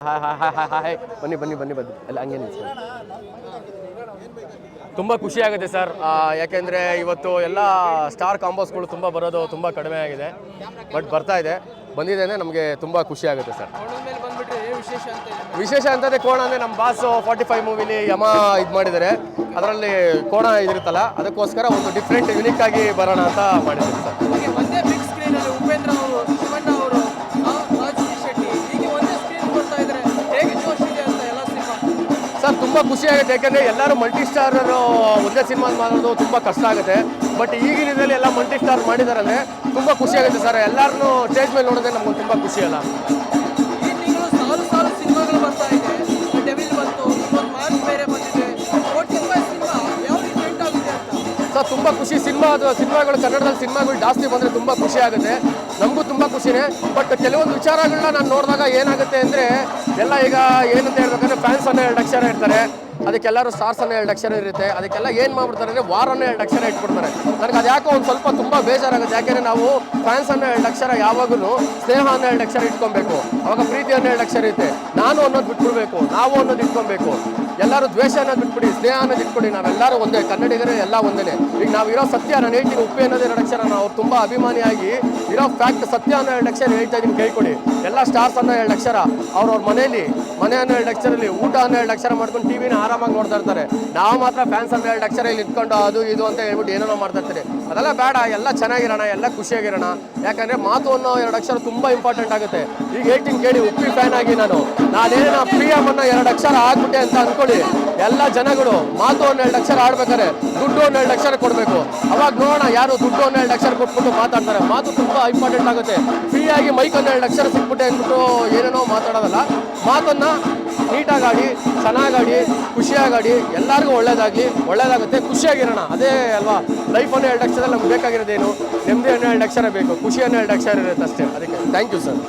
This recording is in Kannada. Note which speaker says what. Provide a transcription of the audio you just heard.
Speaker 1: Hi hi hi hi hi ಬನ್ನಿ ಬನ್ನಿ ಬನ್ನಿ ಬನ್ನಿ ಅಲ್ಲ ಹಂಗೆ ನಿಲ್ಸಿ. ತುಂಬ ಖುಷಿ ಆಗುತ್ತೆ ಸರ್, ಯಾಕೆಂದರೆ ಇವತ್ತು ಎಲ್ಲ ಸ್ಟಾರ್ ಕಾಂಬೋಸ್ಗಳು ತುಂಬ ಬರೋದು ತುಂಬ ಕಡಿಮೆ ಆಗಿದೆ. ಬಟ್ ಬರ್ತಾ ಇದೆ, ಬಂದಿದ್ದೇನೆ, ನಮಗೆ ತುಂಬ ಖುಷಿ ಆಗುತ್ತೆ ಸರ್. ವಿಶೇಷ ಅಂತಂದರೆ ಕೋಣ ಅಂದರೆ ನಮ್ಮ ಬಾಸು 45 ಮೂವಿಲಿ ಯಮ ಇದು ಮಾಡಿದ್ದಾರೆ, ಅದರಲ್ಲಿ ಕೋಣ ಇದಿರುತ್ತಲ್ಲ, ಅದಕ್ಕೋಸ್ಕರ ಒಂದು ಡಿಫ್ರೆಂಟ್ ಯುನಿಕ್ ಆಗಿ ಬರೋಣ ಅಂತ ಮಾಡಿದ್ದಾರೆ ಸರ್.
Speaker 2: ಒಂದೇ ಬಿಗ್ ಸ್ಕ್ರೀನ್ ಅಲ್ಲಿ ಉಪೇಂದ್ರ ಅವರು, ಶಿವಣ್ಣ ಅವರು, ರಾಜು ಶೆಟ್ಟಿ ಹೀಗೆ ಒಂದೇ ಸ್ಕ್ರೀನ್ ಬರ್ತಾ ಇದ್ದಾರೆ, ಹೇಗೆ ಜೋಶ್ ಇದೆ ಅಂತ ಎಲ್ಲ ಸಿನಿಮಾ
Speaker 1: ಸರ್ ತುಂಬ ಖುಷಿ ಆಗುತ್ತೆ. ಯಾಕೆಂದರೆ ಎಲ್ಲರೂ ಮಲ್ಟಿ ಸ್ಟಾರರು ಒಂದೇ ಸಿನಿಮಾ ಮಾಡೋದು ತುಂಬ ಕಷ್ಟ ಆಗುತ್ತೆ. ಬಟ್ ಈಗಿನ ಇದರಲ್ಲಿ ಎಲ್ಲ ಮಲ್ಟಿ ಸ್ಟಾರ್ ಮಾಡಿದಾರಂದರೆ ತುಂಬ ಖುಷಿ ಆಗುತ್ತೆ ಸರ್. ಎಲ್ಲರನ್ನೂ ಸ್ಟೇಜ್ ಮೇಲೆ ನೋಡಿದ್ರೆ ನಮ್ಗೆ ತುಂಬ ಖುಷಿ ಅಲ್ಲ.
Speaker 2: ಈ ತಿಂಗಳು ಸಾಲು ಸಿನಿಮಾಗಳು ಬರ್ತಾ ಇದೆ. ಡೆವಿಲ್ ಬಂತು, ಇವತ್ತು ಮಾರ್ಕ್ ಬೇರೆ ಬಂದಿದೆ. ಸಿನಿಮಾ ಯಾವ ರೀತಿ ಪ್ರಿಂಟ್ ಆಗುತ್ತೆ ಅಂತ
Speaker 1: ಸರ್ ತುಂಬ ಖುಷಿ. ಸಿನಿಮಾಗಳು ಕನ್ನಡದಲ್ಲಿ ಸಿನಿಮಾಗಳು ಜಾಸ್ತಿ ಬಂದರೆ ತುಂಬ ಖುಷಿ ಆಗುತ್ತೆ, ನಮಗೂ ತುಂಬ ಖುಷಿನೇ. ಬಟ್ ಕೆಲವೊಂದು ವಿಚಾರಗಳನ್ನ ನಾನು ನೋಡಿದಾಗ ಏನಾಗುತ್ತೆ ಅಂದರೆ, ಎಲ್ಲ ಈಗ ಏನಂತ ಹೇಳ್ಬೇಕಂದ್ರೆ ಫ್ಯಾನ್ಸ್ ಅನ್ನೋ 2 ಅಕ್ಷರ ಇರ್ತಾರೆ, ಅದಕ್ಕೆಲ್ಲರೂ ಸ್ಟಾರ್ಸ್ ಅನ್ನೋ 2 ಅಕ್ಷರ ಇರುತ್ತೆ, ಅದಕ್ಕೆಲ್ಲ ಏನು ಮಾಡ್ಬಿಡ್ತಾರೆ ಅಂದರೆ ವಾರ್ ಅನ್ನೋ 2 ಅಕ್ಷರ ಇಟ್ಬಿಡ್ತಾರೆ. ನನಗೆ ಅದು ಯಾಕೋ ಒಂದು ಸ್ವಲ್ಪ ತುಂಬ ಬೇಜಾರಾಗುತ್ತೆ. ಯಾಕೆಂದರೆ ನಾವು ಫ್ಯಾನ್ಸ್ ಅನ್ನೋ 2 ಅಕ್ಷರ ಯಾವಾಗಲೂ ಸ್ನೇಹ ಅನ್ನೋ 2 ಅಕ್ಷರ ಇಟ್ಕೊಬೇಕು, ಅವಾಗ ಪ್ರೀತಿ ಅನ್ನೋ 2 ಅಕ್ಷರ ಇರುತ್ತೆ. ನಾನು ಅನ್ನೋದು ಬಿಟ್ಬಿಡ್ಬೇಕು, ನಾವು ಅನ್ನೋದು ಇಟ್ಕೊಬೇಕು. ಎಲ್ಲರೂ ದ್ವೇಷ ಅನ್ನೋದು ಬಿಟ್ಬಿಡಿ, ಸ್ನೇಹ ಅನ್ನೋದು ಇಟ್ಕೊಡಿ. ನಾವೆಲ್ಲರೂ ಒಂದೇ, ಕನ್ನಡಿಗರೇ ಎಲ್ಲ ಒಂದೇ. ಈಗ ನಾವು ಇರೋ ಸತ್ಯ, ನಾನು ಹೇಳ್ತೀನಿ, ಉಪ್ಪಿ ಅನ್ನೋದು 2 ಅಕ್ಷರ, ನಾವು ತುಂಬ ಅಭಿಮಾನಿಯಾಗಿ ಇರೋ ಫ್ಯಾಕ್ಟ್ ಸತ್ಯ ಅನ್ನೋ 2 ಅಕ್ಷರ ಹೇಳ್ತಾ ಇದ್ದೀನಿ, ಕೇಳ್ಕೊಡಿ. ಎಲ್ಲ ಸ್ಟಾರ್ಸ್ ಅನ್ನೋ 2 ಅಕ್ಷರ ಅವ್ರವ್ರ ಮನೆ ಅನ್ನೋ 2 ಅಕ್ಷರಲ್ಲಿ ಊಟ ಅನ್ನೋ 2 ಅಕ್ಷರ ಮಾಡ್ಕೊಂಡು ಟಿವಿನ ಆರಾಮಾಗಿ ನೋಡ್ತಾ ಇರ್ತಾರೆ. ನಾವು ಮಾತ್ರ ಫ್ಯಾನ್ಸ್ ಅನ್ನೋ 2 ಅಕ್ಷರ ಇಲ್ಲಿ ಇಟ್ಕೊಂಡು ಅದು ಇದು ಅಂತ ಹೇಳ್ಬಿಟ್ಟು ಏನೇನೋ ಮಾಡ್ತಾ ಇರ್ತಾರೆ. ಅದೆಲ್ಲ ಬೇಡ, ಎಲ್ಲ ಚೆನ್ನಾಗಿರೋಣ, ಎಲ್ಲ ಖುಷಿಯಾಗಿರೋಣ. ಯಾಕಂದರೆ ಮಾತು ಅನ್ನೋ 2 ಅಕ್ಷರ ತುಂಬ ಇಂಪಾರ್ಟೆಂಟ್ ಆಗುತ್ತೆ. ಈಗ ಹೇಳ್ತೀನಿ ಕೇಳಿ, ಉಪ್ಪಿ ಫ್ಯಾನ್ ಆಗಿ ನಾನೇನ ಪ್ರಿಯಮ್ ಅನ್ನೋ 2 ಅಕ್ಷರ ಆಗ್ಬಿಟ್ಟೆ ಅಂತ ಅನ್ಕೊಳ್ಳಿ, ಎಲ್ಲ ಜನಗಳು ಮಾತು ಅನ್ನೋ 2 ಅಕ್ಷರ ಆಡ್ಬೇಕಾರೆ ದುಡ್ಡು ಅನ್ನೋ 2 ಅಕ್ಷರ ಕೊಡಬೇಕು. ಅವಾಗ ನೋಡೋಣ ಯಾರು ದುಡ್ಡು ಅನ್ನೋ 2 ಅಕ್ಷರ ಕೊಟ್ಬಿಟ್ಟು ಮಾತಾಡ್ತಾರೆ. ಮಾತು ತುಂಬ ಇಂಪಾರ್ಟೆಂಟ್ ಆಗುತ್ತೆ. ಫ್ರೀಯಾಗಿ ಮೈಕ್ ಅನ್ನೋ 2 ಅಕ್ಷರ ಸಿಕ್ಬಿಟ್ಟೆ ಅಂದ್ಬಿಟ್ಟು ಏನೇನೋ ಮಾತಾಡೋದಲ್ಲ. ಮಾತನ್ನು ನೀಟಾಗಿ ಆಡಿ, ಚೆನ್ನಾಗಾಡಿ, ಖುಷಿಯಾಗಾಡಿ, ಎಲ್ಲರಿಗೂ ಒಳ್ಳೇದಾಗುತ್ತೆ, ಖುಷಿಯಾಗಿರೋಣ. ಅದೇ ಅಲ್ವಾ ಲೈಫ್ ಅನ್ನೋ 2 ಅಕ್ಷರದಲ್ಲಿ ನಮ್ಗೆ ಬೇಕಾಗಿರೋದೇನು, ನೆಮ್ಮದಿ ಅನ್ನೋ 2 ಅಕ್ಷರ ಬೇಕು, ಖುಷಿ ಅನ್ನೋ 2 ಅಕ್ಷರ ಇರುತ್ತೆ ಅಷ್ಟೇ. ಅದಕ್ಕೆ ಥ್ಯಾಂಕ್ ಯು ಸರ್.